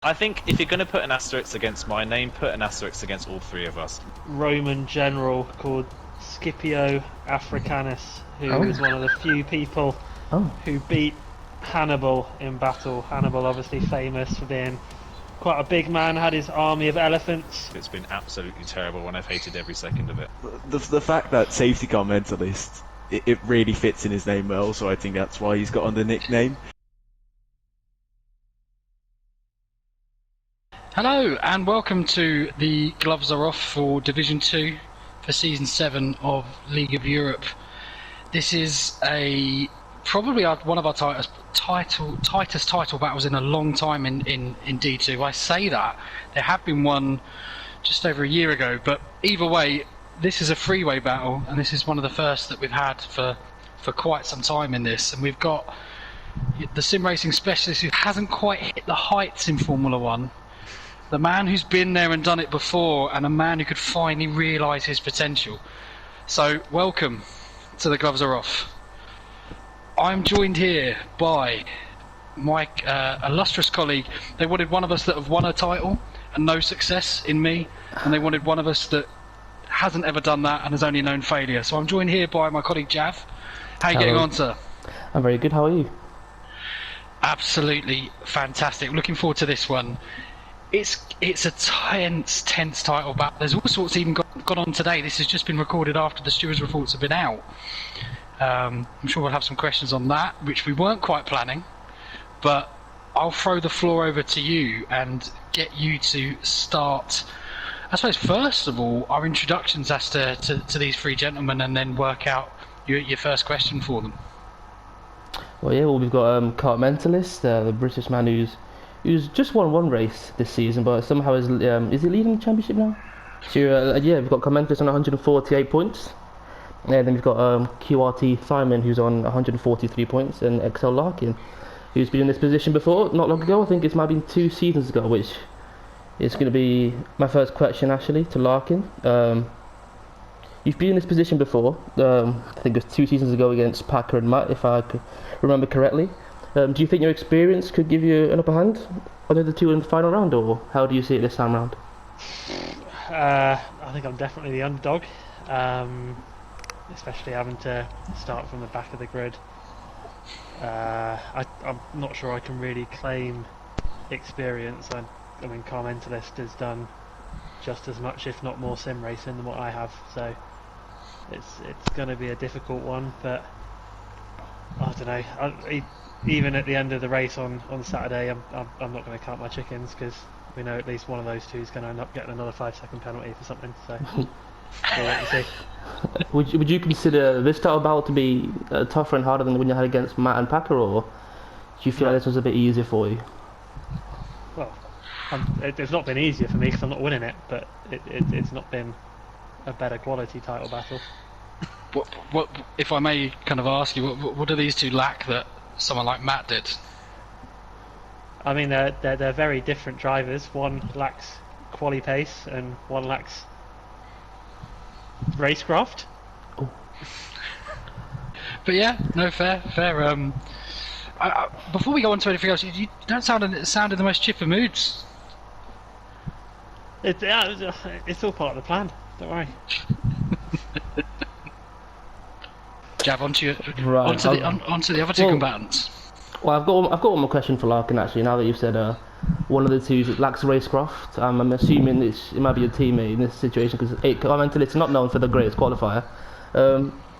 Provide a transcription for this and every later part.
I think if you're going to put an asterisk against my name, put an asterisk against all three of us. Roman general called Scipio Africanus, who was one of the few people who beat Hannibal in battle. Hannibal, obviously famous for being quite a big man, had his army of elephants. It's been absolutely terrible, and I've hated every second of it. The fact that safety car mentalist, it really fits in his name well, so I think that's why he's got on the nickname. Hello and welcome to the Gloves Are Off for Division 2 for Season 7 of League of Europe. This is probably one of our tightest title battles in a long time in D2. I say that, there have been one just over a year ago, but either way, this is a freeway battle, and this is one of the first that we've had for quite some time in this, and we've got the sim racing specialist who hasn't quite hit the heights in Formula 1. The man who's been there and done it before, and a man who could finally realise his potential. So, welcome to the Gloves Are Off. I'm joined here by my illustrious colleague. They wanted one of us that have won a title and no success in me, and they wanted one of us that hasn't ever done that and has only known failure. So I'm joined here by my colleague Jav. How are you getting on, sir? I'm very good, how are you? Absolutely fantastic. Looking forward to this one. It's a tense title battle. There's all sorts even gone on today. This has just been recorded after the stewards' reports have been out. I'm sure we'll have some questions on that, which we weren't quite planning. But I'll throw the floor over to you and get you to start, I suppose, first of all, our introductions as to these three gentlemen, and then work out your first question for them. Well, we've got Kart Mentalist, the British man who's just won one race this season, but somehow is he leading the championship now? So we've got Kart Mentalist on 148 points, and then we've got QRT Simon who's on 143 points, and XL Larkin who's been in this position before, not long ago. I think it might have been 2 seasons ago, which is going to be my first question actually to Larkin. You've been in this position before, I think it was 2 seasons ago against Packer and Matt, if I could remember correctly. Do you think your experience could give you an upper hand on the other two in the final round, or how do you see it this time round? I think I'm definitely the underdog, especially having to start from the back of the grid. I'm not sure I can really claim experience. I mean, Car Mentalist has done just as much, if not more, sim racing than what I have, so it's going to be a difficult one. But I don't know. Even at the end of the race on Saturday, I'm not going to count my chickens, because we know at least one of those two is going to end up getting another 5-second penalty for something. So we'll wait and see. Would you consider this style battle to be tougher and harder than when you had against Matt and Packer, or do you feel like this was a bit easier for you? Well, it's not been easier for me because I'm not winning it, but it's not been a better quality title battle. What if I may kind of ask you, what do these two lack that someone like Matt did? I mean, they're very different drivers. One lacks quali pace and one lacks racecraft. Oh. But yeah, no, fair. Before we go on to anything else, you don't sound in the most chipper moods. It's all part of the plan. Don't worry. Jav, onto Right, the other two combatants. Well, I've got one more question for Larkin actually. Now that you've said one of the two lacks racecraft, I'm assuming it might be a teammate in this situation, because Mentalist is not known for the greatest qualifier.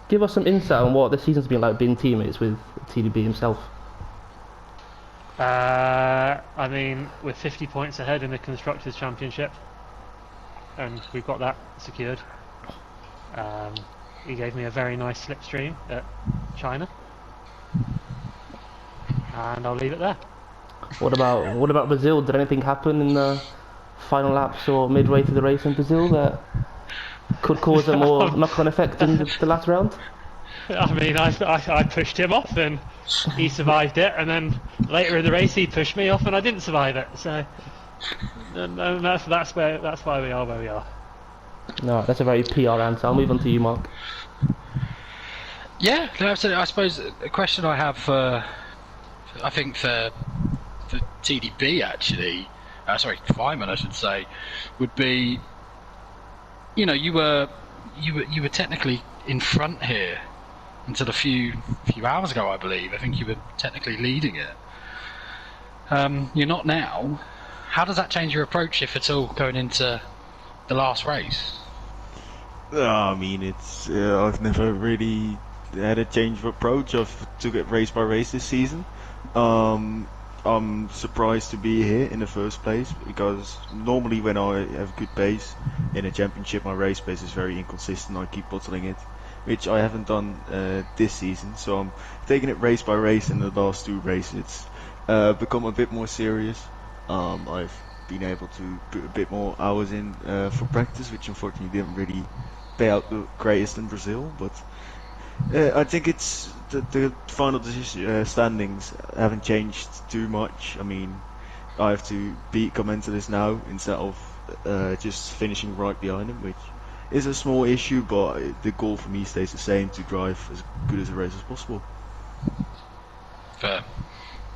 Give us some insight on what the season's been like being teammates with TDB himself. I mean, we're 50 points ahead in the Constructors' Championship, and we've got that secured. He gave me a very nice slipstream at China, and I'll leave it there. What about Brazil? Did anything happen in the final laps or midway through the race in Brazil that could cause a more knock-on effect in the last round? I mean, I pushed him off and he survived it, and then later in the race he pushed me off and I didn't survive it. So and that's why we are where we are. No, that's a very PR answer. I'll move on to you, Mark. Yeah, no, absolutely. I suppose a question I have for TDB actually Feynman, I should say, would be, you were technically in front here until a few hours ago, I believe. I think you were technically leading it. You're not now. How does that change your approach, if at all, going into the last race? I mean, it's I've never really had a change of approach. I've took it race by race this season. I'm surprised to be here in the first place, because normally when I have good pace in a championship, my race pace is very inconsistent. I keep bottling it, which I haven't done this season. So I'm taking it race by race. In the last two races, it's become a bit more serious. I've been able to put a bit more hours in for practice, which unfortunately didn't really pay out the greatest in Brazil. But I think it's the final decision, standings haven't changed too much. I mean, I have to beat Commentalis now instead of just finishing right behind him, which is a small issue, but the goal for me stays the same: to drive as good as a race as possible. Fair.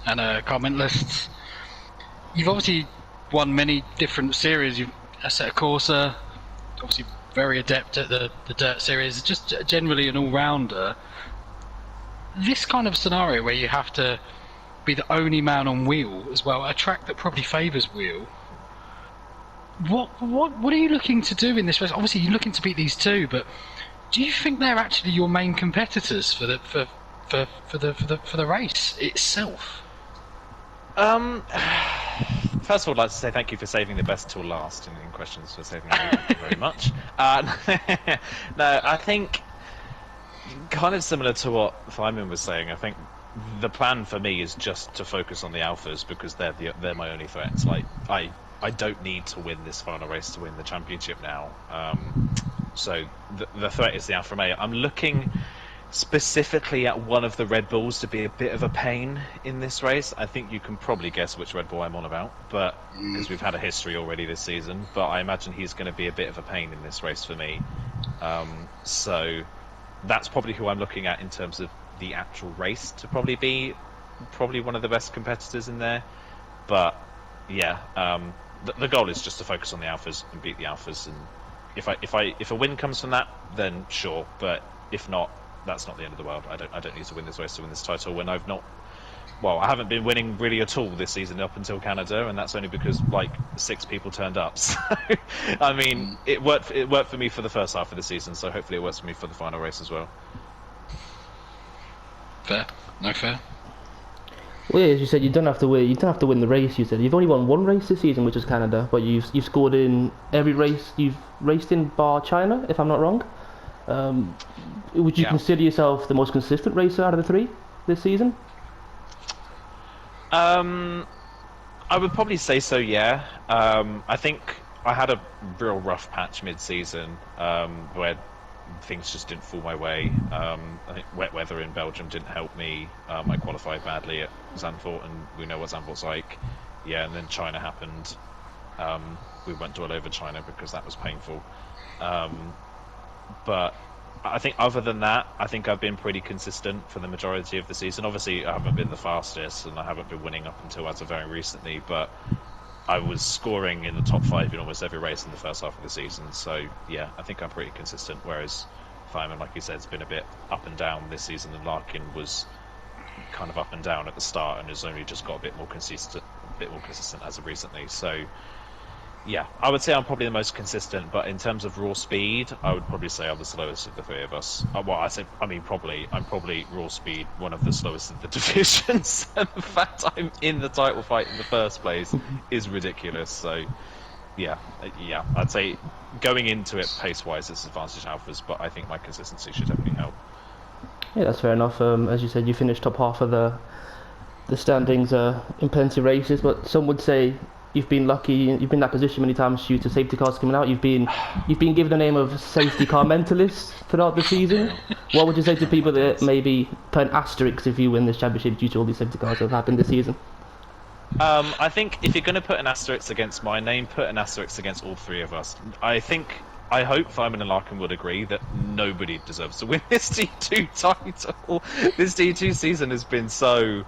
And comment lists. You've obviously won many different series. You've Assetto Corsa, obviously very adept at the dirt series, just generally an all-rounder. This kind of scenario where you have to be the only man on wheel as well, a track that probably favours wheel. What are you looking to do in this race? Obviously you're looking to beat these two, but do you think they're actually your main competitors for the race itself? First of all, I'd like to say thank you for saving the best till last in questions, for saving me. Thank you very much. No, I think kind of similar to what Feynman was saying. I think the plan for me is just to focus on the alphas, because they're my only threats. Like I don't need to win this final race to win the championship now. So the threat is the Alfa Romeo. I'm looking specifically at one of the Red Bulls to be a bit of a pain in this race. I think you can probably guess which Red Bull I'm on about, but because we've had a history already this season. But I imagine he's going to be a bit of a pain in this race for me. So that's probably who I'm looking at in terms of the actual race to probably be one of the best competitors in there. But yeah, the goal is just to focus on the alphas and beat the alphas. And if a win comes from that, then sure. But if not, that's not the end of the world. I don't need to win this race to win this title when I haven't been winning really at all this season up until Canada, and that's only because like 6 people turned up. So I mean, it worked for me for the first half of the season, so hopefully it works for me for the final race as well. Fair. No fair. Well, yeah, as you said, you don't have to win. You don't have to win the race. You said you've only won one race this season, which is Canada, but you've scored in every race you've raced in, bar China, if I'm not wrong. Would you consider yourself the most consistent racer out of the 3 this season? I would probably say so, yeah. I think I had a real rough patch mid-season where things just didn't fall my way. I think wet weather in Belgium didn't help me. I qualified badly at Zandvoort, and we know what Zandvoort's like. Yeah, and then China happened. We went all over China because that was painful. But I think other than that, I think I've been pretty consistent for the majority of the season. Obviously, I haven't been the fastest, and I haven't been winning up until as of very recently, but I was scoring in the top 5 in almost every race in the first half of the season. So, yeah, I think I'm pretty consistent, whereas Feynman, like you said, has been a bit up and down this season, and Larkin was kind of up and down at the start and has only just got a bit more consistent as of recently. So, yeah, I would say I'm probably the most consistent, but in terms of raw speed, I would probably say I'm the slowest of the 3 of us. I'm probably raw speed one of the slowest of the divisions, and the fact I'm in the title fight in the first place is ridiculous. So, yeah, I'd say going into it pace-wise, it's advantage alphas, but I think my consistency should definitely help. Yeah, that's fair enough. As you said, you finished top half of the standings in plenty of races, but some would say you've been lucky. You've been in that position many times due to safety cars coming out. You've been given the name of safety car mentalist throughout the season. What would you say to people that maybe put an asterisk if you win this championship due to all these safety cars that have happened this season? I think if you're going to put an asterisk against my name, put an asterisk against all 3 of us. I hope Feynman and Larkin would agree that nobody deserves to win this D2 title. This D2 season has been so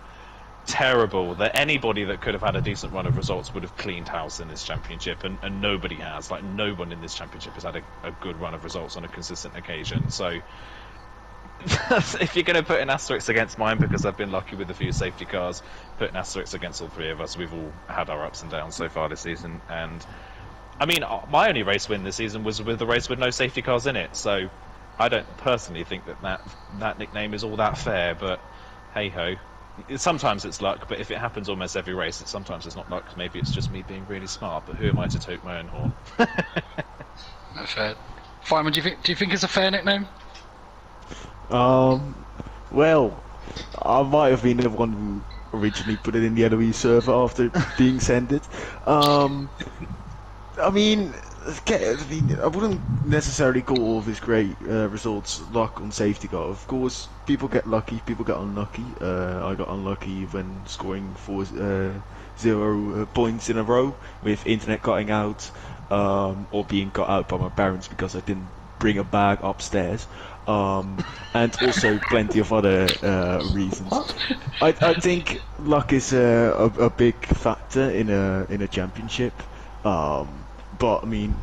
terrible that anybody that could have had a decent run of results would have cleaned house in this championship, and nobody has. Like, no one in this championship has had a good run of results on a consistent occasion. So if you're going to put an asterisk against mine because I've been lucky with a few safety cars, put an asterisk against all three of us. We've all had our ups and downs so far this season, and I mean, my only race win this season was with the race with no safety cars in it, so I don't personally think that nickname is all that fair, but hey ho. Sometimes it's luck, but if it happens almost every race, sometimes it's not luck. Maybe it's just me being really smart, but who am I to toot my own horn? Not fair. Fireman, do you think it's a fair nickname? Well, I might have been the one who originally put it in the LOE server after being sent it. I mean, I wouldn't necessarily call all of his great results luck on safety car. Of course, people get lucky, people get unlucky. I got unlucky when scoring 0 points in a row with internet cutting out, or being cut out by my parents because I didn't bring a bag upstairs. And also plenty of other reasons. I think luck is a big factor in a championship. But I mean,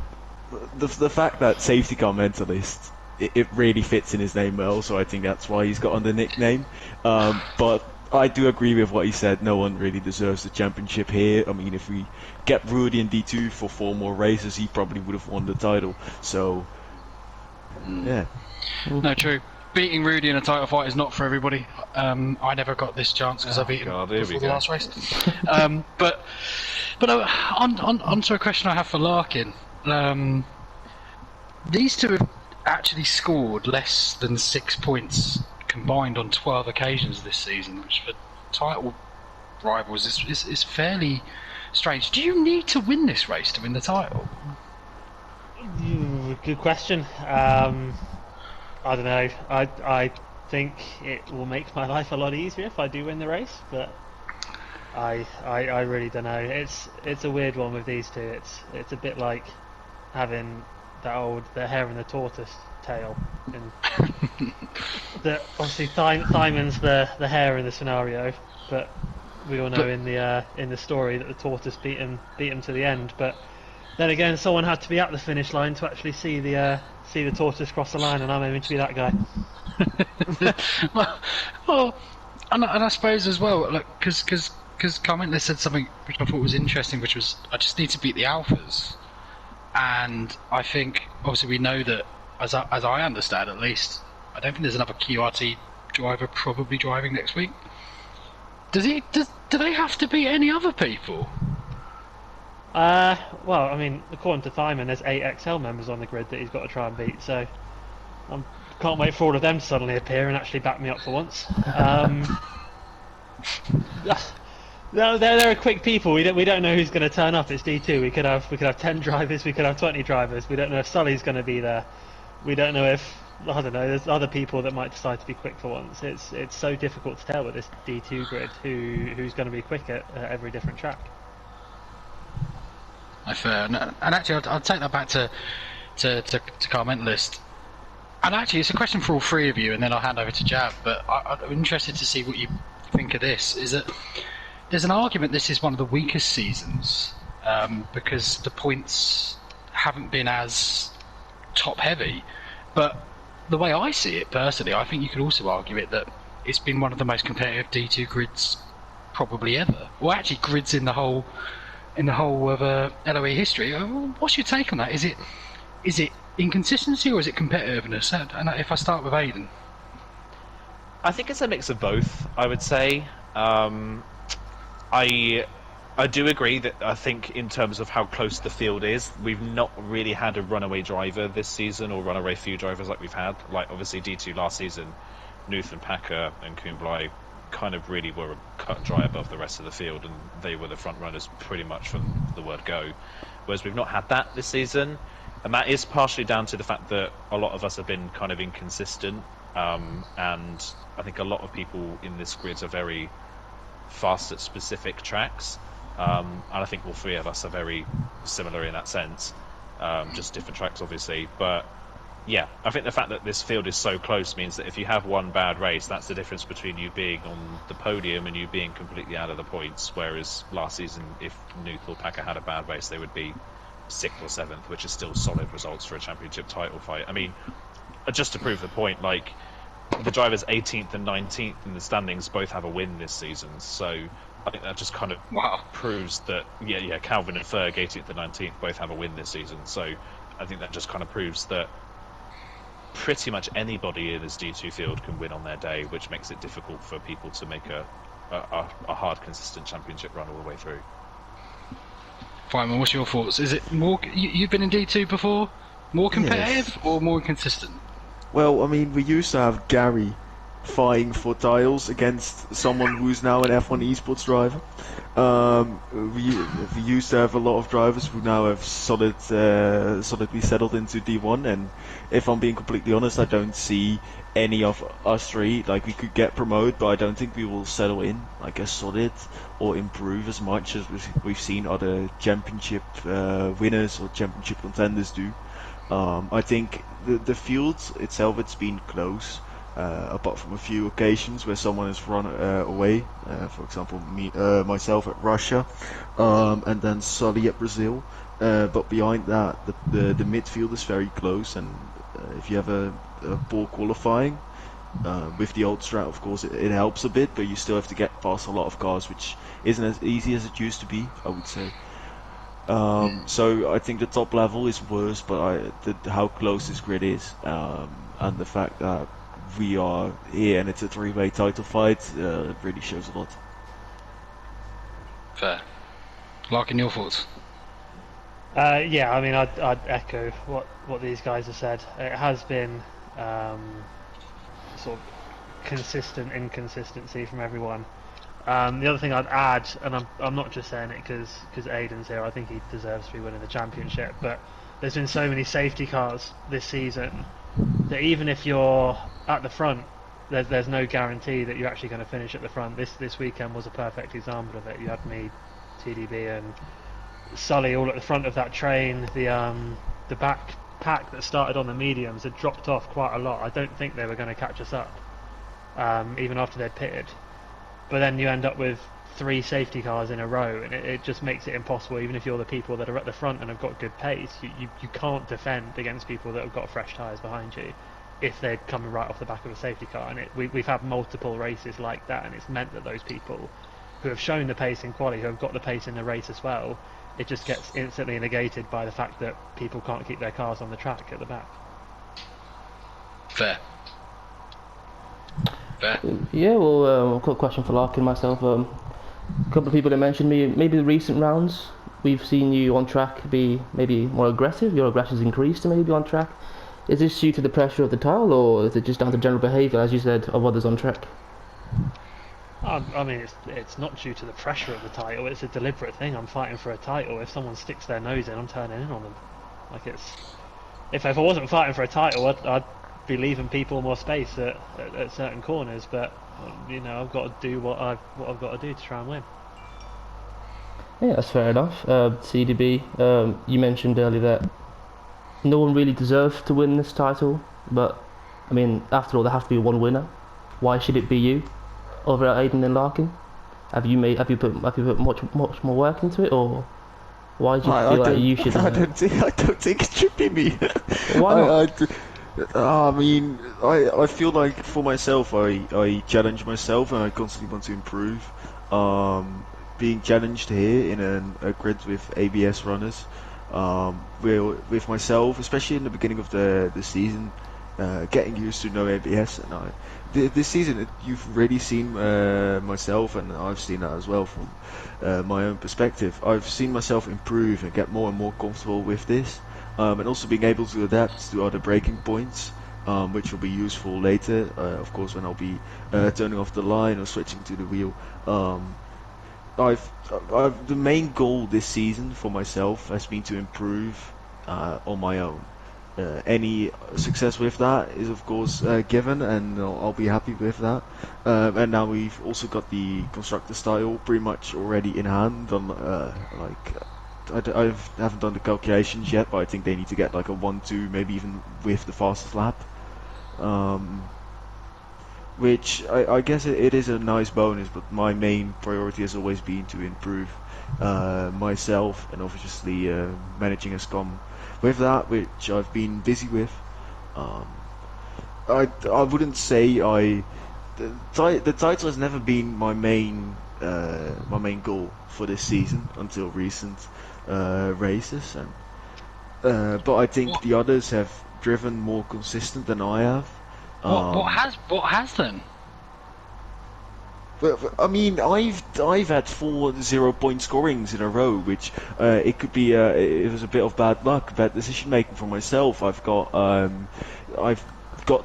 the fact that safety car mentalist, it really fits in his name well, so I think that's why he's got on the nickname. But I do agree with what he said. No one really deserves the championship here. I mean, if we get Rudy in D2 for 4 more races, he probably would have won the title. So, yeah. No, true. Beating Rudy in a title fight is not for everybody. I never got this chance because I beat him before the last race. But on to a question I have for Larkin. These two have actually scored less than 6 points combined on 12 occasions this season, which for title rivals is fairly strange. Do you need to win this race to win the title? Good question. I don't know. I think it will make my life a lot easier if I do win the race, but I really don't know. It's a weird one with these two. It's a bit like having the hare and the tortoise tale. And obviously Simon's the hare in the scenario, but we all know in the story that the tortoise beat him to the end. But then again, someone had to be at the finish line to actually see the tortoise cross the line, and I'm aiming to be that guy. well, and I suppose as well, look, because Carmentless said something which I thought was interesting, which was, I just need to beat the alphas, and I think obviously we know that, as I understand at least, I don't think there's another QRT driver probably driving next week. Do they have to beat any other people? Well, I mean, according to Simon, there's 8 XL members on the grid that he's got to try and beat, so I can't wait for all of them to suddenly appear and actually back me up for once. No, they're quick people. We don't know who's going to turn up. It's D2. We could have 10 drivers. We could have 20 drivers. We don't know if Sully's going to be there. We don't know if, I don't know, there's other people that might decide to be quick for once. It's so difficult to tell with this D2 grid who's going to be quick at every different track. Fair. And actually, I'll take that back to Carmentalist. And actually, it's a question for all three of you, and then I'll hand over to Jab. But I'm interested to see what you think of this. Is that there's an argument this is one of the weakest seasons because the points haven't been as top heavy. But the way I see it personally, I think you could also argue it that it's been one of the most competitive D2 grids probably ever. Well, actually, grids in the whole of LOE history. What's your take on that? Is it inconsistency or is it competitiveness? And if I start with Aiden, I think it's a mix of both. I would say. I do agree that I think in terms of how close the field is, we've not really had a runaway driver this season, or runaway few drivers like we've had. Like obviously D2 last season, Nuth and Packer and Kuhnblai kind of really were a cut and dry above the rest of the field, and they were the front runners pretty much from the word go. Whereas we've not had that this season, and that is partially down to the fact that a lot of us have been kind of inconsistent, and I think a lot of people in this grid are very fast at specific tracks, and I think all three of us are very similar in that sense, just different tracks obviously. But Yeah, I think the fact that this field is so close means that if you have one bad race, that's the difference between you being on the podium and you being completely out of the points. Whereas last season, if Nuth or Packer had a bad race, they would be 6th or 7th, which is still solid results for a championship title fight. I mean, just to prove the point, like the drivers 18th and 19th in the standings both have a win this season, so I think that just kind of proves that Calvin and Ferg 18th and 19th both have a win this season. So I think that just kind of proves that pretty much anybody in this D2 field can win on their day, which makes it difficult for people to make a hard, consistent championship run all the way through. Fireman, what's your thoughts? Is it more? You've been in D2 before? More competitive or more inconsistent? Well, I mean, we used to have Gary fighting for titles against someone who's now an F1 esports driver. We used to have a lot of drivers who now have solidly settled into D1, and if I'm being completely honest, I don't see any of us three, like, we could get promoted, but I don't think we will settle in like a solid or improve as much as we've seen other championship winners or championship contenders do. I think the field itself, it's been close, apart from a few occasions where someone has run away. For example, myself at Russia, and then Sully at Brazil. But behind that, the midfield is very close, and if you have a poor qualifying, with the old strat, of course, it helps a bit, but you still have to get past a lot of cars, which isn't as easy as it used to be, I would say. So I think the top level is worse, but how close this grid is, and the fact that we are here and it's a three-way title fight, really shows a lot. Fair. Larkin, your thoughts? Yeah, I mean, I'd echo what these guys have said. It has been sort of consistent inconsistency from everyone. The other thing I'd add, and I'm not just saying it because Aiden's here, I think he deserves to be winning the championship, but there's been so many safety cars this season that even if you're at the front, there's no guarantee that you're actually going to finish at the front. This weekend was a perfect example of it. You had me, TDB and Sully all at the front of that train. The back pack that started on the mediums had dropped off quite a lot. I don't think they were going to catch us up, even after they'd pitted. But then you end up with 3 safety cars in a row, and it just makes it impossible. Even if you're the people that are at the front and have got good pace, you can't defend against people that have got fresh tyres behind you if they're coming right off the back of a safety car. And we've had multiple races like that, and it's meant that those people who have shown the pace in quali, who have got the pace in the race as well, it just gets instantly negated by the fact that people can't keep their cars on the track at the back. Fair. Yeah, well, I've got a question for Larkin myself. A couple of people that mentioned maybe the recent rounds, we've seen you on track be maybe more aggressive. Your aggression's increased maybe on track. Is this due to the pressure of the tile, or is it just down to general behaviour, as you said, of others on track? I mean, it's not due to the pressure of the title. It's a deliberate thing. I'm fighting for a title. If someone sticks their nose in, I'm turning in on them. Like, if I wasn't fighting for a title, I'd be leaving people more space at certain corners. But you know, I've got to do what I've got to do to try and win. Yeah, that's fair enough. CDB, you mentioned earlier that no one really deserves to win this title, but I mean, after all, there has to be one winner. Why should it be you over at Aiden and Larkin? Have you put much more work into it, or why do you feel like you should? I don't think it should be me. Why not? I mean, I feel like for myself, I challenge myself and I constantly want to improve. Being challenged here in a grid with ABS runners, with myself, especially in the beginning of the season, getting used to no ABS, and this season you've really seen myself, and I've seen that as well from my own perspective. I've seen myself improve and get more and more comfortable with this, and also being able to adapt to other braking points, which will be useful later, of course, when I'll be turning off the line or switching to the wheel. The main goal this season for myself has been to improve on my own. Any success with that is of course given, and I'll be happy with that. And now we've also got the constructor style pretty much already in hand on I haven't done the calculations yet, but I think they need to get like a 1-2, maybe even with the fastest lap. Which I guess it is a nice bonus, but my main priority has always been to improve myself and obviously managing a scum. With that, which I've been busy with, I wouldn't say the title has never been my main goal for this season until recent races, and but I think the others have driven more consistent than I have. What has then? But I mean, I've had 4 0-point scorings in a row, which it could be it was a bit of bad luck, bad decision making for myself. I've got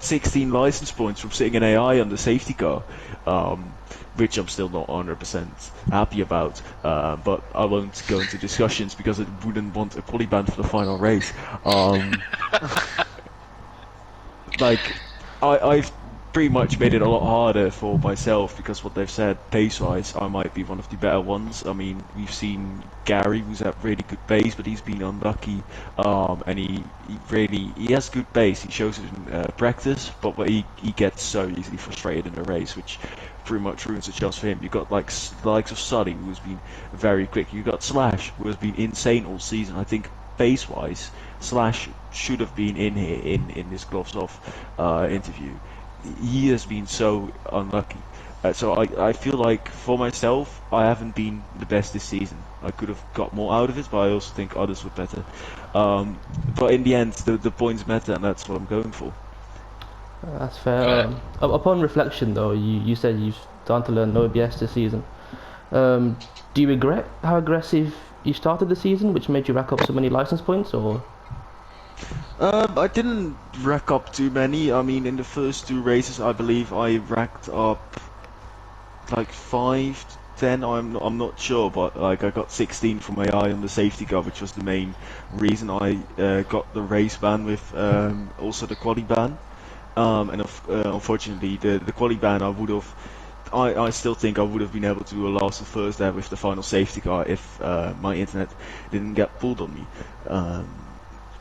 16 license points from sitting in AI on the safety car, which I'm still not 100% happy about. But I won't go into discussions because I wouldn't want a quali ban for the final race. I've pretty much made it a lot harder for myself because what they've said pace-wise, I might be one of the better ones. I mean, we've seen Gary, who's at really good pace, but he's been unlucky, and he has good pace. He shows it in practice, but he gets so easily frustrated in a race, which pretty much ruins the chance for him. You've got like the likes of Sully, who's been very quick. You've got Slash, who has been insane all season. I think pace-wise, Slash should have been in here in this gloves off interview. He has been so unlucky. So I feel like for myself, I haven't been the best this season. I could have got more out of it, but I also think others were better. But in the end, the points matter, and that's what I'm going for. That's fair. Upon reflection, though, you said you've started to learn no OBS this season. Do you regret how aggressive you started the season, which made you rack up so many license points, or? I didn't rack up too many. I mean, in the first 2 races, I believe I racked up like 5 to 10. I'm not sure, but like I got 16 from AI on the safety car, which was the main reason I got the race ban with also the quali ban. And unfortunately, the quali ban I still think I would have been able to last the first there with the final safety car if my internet didn't get pulled on me.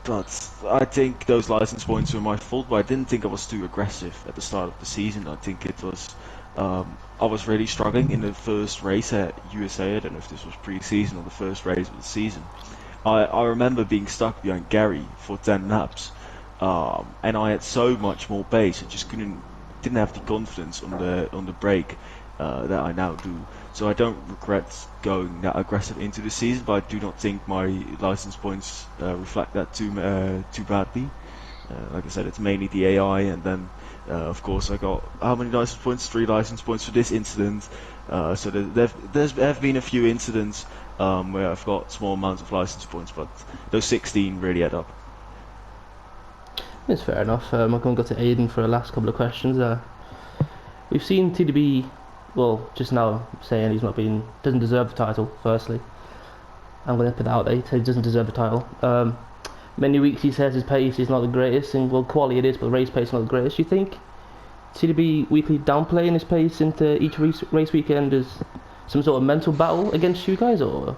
But I think those license points were my fault, but I didn't think I was too aggressive at the start of the season. I think it was, I was really struggling in the first race at USA. I don't know if this was pre-season or the first race of the season. I remember being stuck behind Gary for 10 laps, and I had so much more pace. I just didn't have the confidence on the brake that I now do. So I don't regret going that aggressive into the season, but I do not think my license points reflect that too badly. Like I said, it's mainly the AI, and then of course I got how many license points? 3 license points for this incident. So there have been a few incidents where I've got small amounts of license points, but those 16 really add up. It's fair enough. I'm going to go to Aiden for the last couple of questions. We've seen TDB, well, just now saying doesn't deserve the title. Firstly, I'm going to put that out there. He said he doesn't deserve the title. Many weeks he says his pace is not the greatest, and well, quality it is, but race pace is not the greatest. Do you think TDB weekly downplaying his pace into each race weekend is some sort of mental battle against you guys, or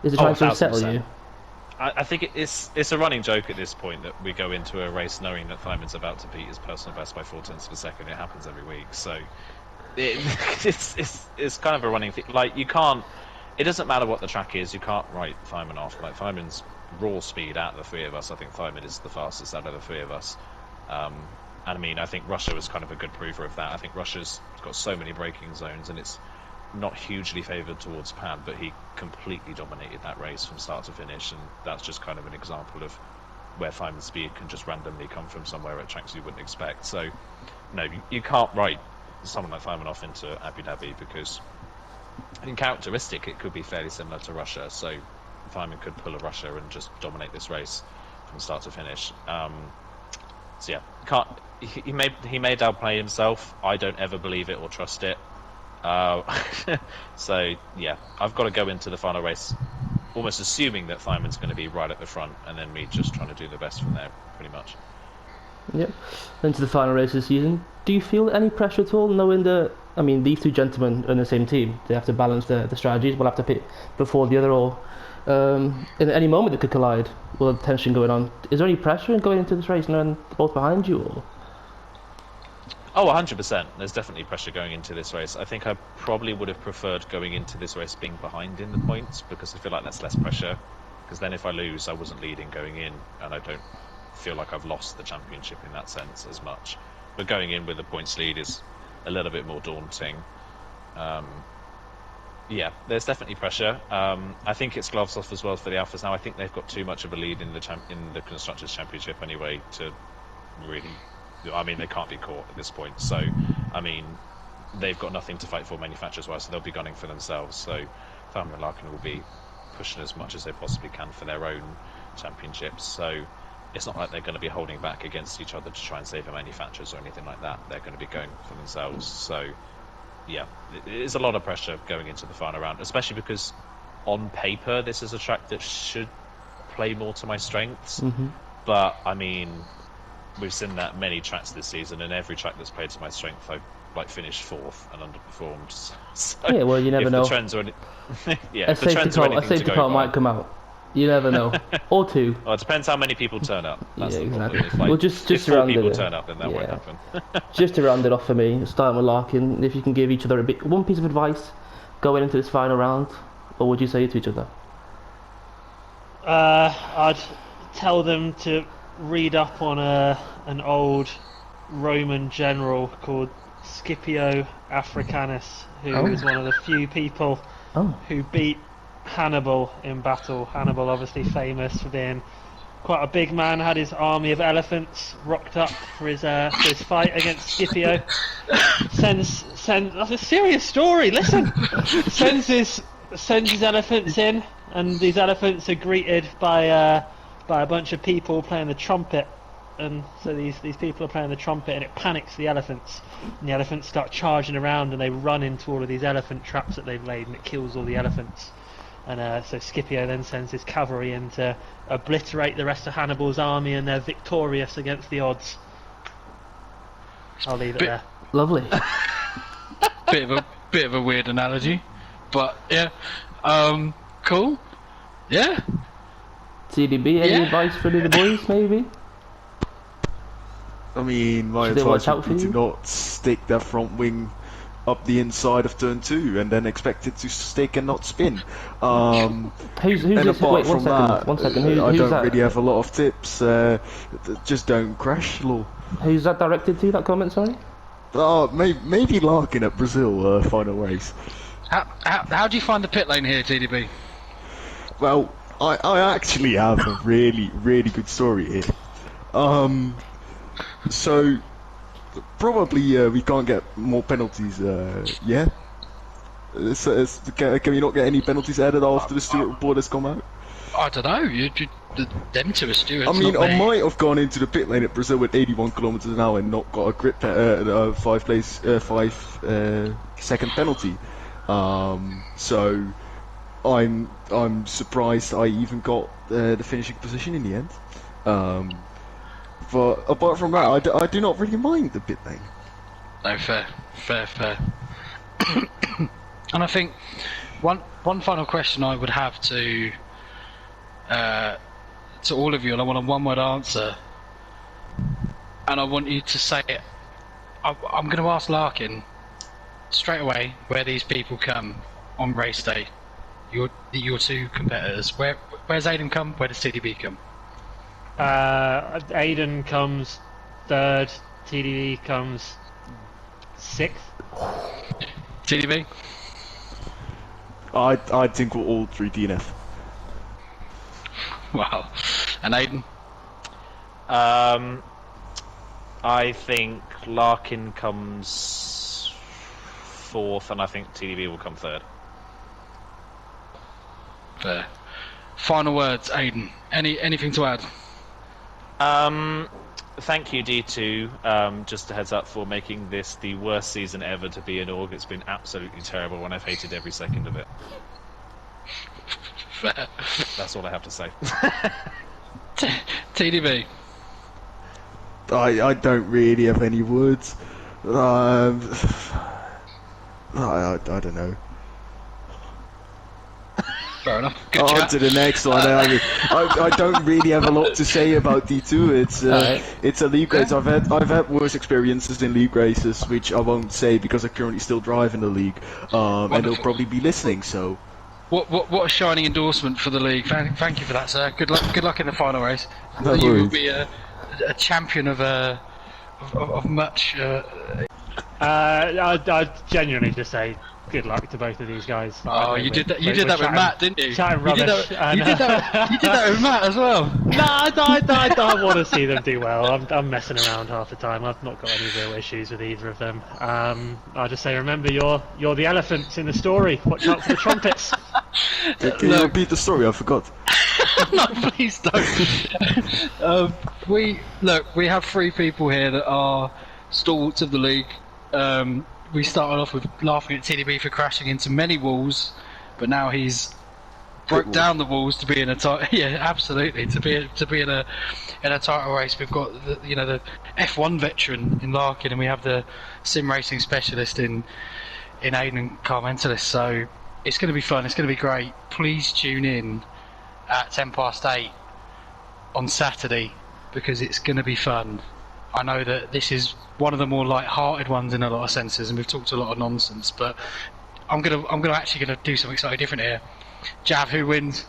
is it trying to unsettle you? I think it's a running joke at this point that we go into a race knowing that Thymon's about to beat his personal best by 4 tenths of a second. It happens every week, so it's kind of a running thing. Like, you can't. It doesn't matter what the track is. You can't write Thymon off. Like, Thymon's raw speed out of the 3 of us, I think Thymon is the fastest out of the 3 of us. And I mean, I think Russia was kind of a good prover of that. I think Russia's got so many braking zones, and it's not hugely favoured towards Pad, but he completely dominated that race from start to finish, and that's just kind of an example of where Thymon's speed can just randomly come from somewhere at tracks you wouldn't expect. So, no, you can't write someone like Thymon off into Abu Dhabi, because in characteristic it could be fairly similar to Russia, so Thymonn could pull a Russia and just dominate this race from start to finish. So yeah, he may downplay himself. I don't ever believe it or trust it. So yeah, I've got to go into the final race almost assuming that Thymon's going to be right at the front, and then me just trying to do the best from there, pretty much. Yep. Into the final race this season. Do you feel any pressure at all, knowing that, I mean, these 2 gentlemen are in the same team? They have to balance the strategies. We'll have to pick before the other, or In any moment they could collide with the tension going on. Is there any pressure in going into this race knowing they're both behind you? Or? Oh, 100%. There's definitely pressure going into this race. I think I probably would have preferred going into this race being behind in the points, because I feel like that's less pressure. Because then if I lose, I wasn't leading going in, and I don't feel like I've lost the championship in that sense as much. But going in with a points lead is a little bit more daunting. Yeah, there's definitely pressure. I think it's gloves off as well for the Alphas now. I think they've got too much of a lead in the Constructors' Championship anyway to really... I mean, they can't be caught at this point. So, I mean, they've got nothing to fight for manufacturers-wise, so they'll be gunning for themselves. So, Farman and Larkin will be pushing as much as they possibly can for their own championships. So, it's not like they're going to be holding back against each other to try and save the manufacturers or anything like that. They're going to be going for themselves. So, yeah, it is a lot of pressure going into the final round, especially because on paper this is a track that should play more to my strengths. But, I mean... We've seen that many tracks this season, and every track that's played to my strength, I've finished fourth and underperformed. So yeah, well, you never know. The trends are yeah, a safety car might come out. You never know. Or two. Well, it depends how many people turn up. That's yeah, the exactly. problem. If, like, well, just if 4 round people it. turn up, then that won't happen. Just to round it off for me, starting with Larkin, if you can give each other one piece of advice going into this final round, what would you say to each other? I'd tell them to read up on an old Roman general called Scipio Africanus, who was one of the few people who beat Hannibal in battle. Hannibal, obviously famous for being quite a big man, had his army of elephants rocked up for his fight against Scipio. Sends that's a serious story. Listen, sends his elephants in, and these elephants are greeted by a bunch of people playing the trumpet, and so these people are playing the trumpet, and it panics the elephants, and the elephants start charging around, and they run into all of these elephant traps that they've laid, and it kills all the elephants. And so Scipio then sends his cavalry in to obliterate the rest of Hannibal's army, and they're victorious against the odds. I'll leave it there. Lovely. bit of a weird analogy, but yeah, cool. Yeah. TDB, any advice for the boys, maybe? I mean, my Should they watch advice out would be for to you? not stick their front wing up the inside of turn 2 and then expect it to stick and not spin. Who's and this? apart Wait, from that, one second. I Who's don't that? really have a lot of tips. Just don't crash, lol. Who's that directed to, that comment, sorry? Maybe Larkin at Brazil final race. How do you find the pit lane here, TDB? Well, I actually have a really, really good story here. So, probably we can't get more penalties, yeah? Can we not get any penalties added after the Stewart report has come out? I don't know. Them two are stewards. I mean, not I me. might have gone into the pit lane at Brazil with 81 kilometers an hour and not got a grip 5-second penalty. So I'm surprised I even got the finishing position in the end. But apart from that, I do not really mind the pit lane. No, fair. And I think one final question I would have to all of you, and I want a one-word answer, and I want you to say it. I'm going to ask Larkin straight away where these people come on race day. Your two competitors. Where's Aiden come? Where does TDB come? Aiden comes third, TDB comes sixth. TDB? I think we're all 3 DNF. Wow. And Aiden? I think Larkin comes fourth, and I think TDB will come third. Fair. Final words, Aiden. Anything to add? Thank you, D2. Just a heads up for making this the worst season ever to be in Org. It's been absolutely terrible, and I've hated every second of it. Fair. That's all I have to say. TDB? I don't really have any words. I don't know. Fair enough. Good On chat. to the next one. I don't really have a lot to say about D2. Alright. It's a league race. I've had worse experiences in league races, which I won't say because I currently still drive in the league, and they'll probably be listening. So What a shining endorsement for the league. Thank you for that, sir. Good luck in the final race. No You will worries. be a champion of much. I'd genuinely just say good luck to both of these guys. Oh, you did that. You did that with Matt, didn't you? Chatting You did rubbish. that. You did that. You did that with Matt as well. No, I want to see them do well. I'm messing around half the time. I've not got any real issues with either of them. I'll just say, remember, you're the elephants in the story. Watch out for the trumpets. can you repeat the story? I forgot. No, please don't. We have 3 people here that are stalwarts of the league. We started off with laughing at TDB for crashing into many walls, but now he's broke down the walls to be in a title. Yeah, absolutely, to be in a title race. We've got the F1 veteran in Larkin, and we have the sim racing specialist in Aidan Carmentalis. So it's going to be fun. It's going to be great. Please tune in at 8:10 on Saturday because it's going to be fun. I know that this is one of the more light-hearted ones in a lot of senses, and we've talked a lot of nonsense. But I'm actually gonna do something slightly different here. Jav, who wins?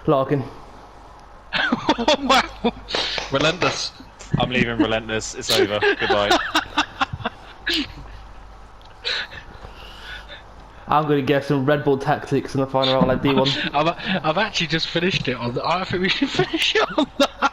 Larkin. Wow, relentless. I'm leaving Relentless. It's over. Goodbye. I'm going to get some Red Bull tactics in the final round like D1. I've actually just finished it on. I think we should finish it on that.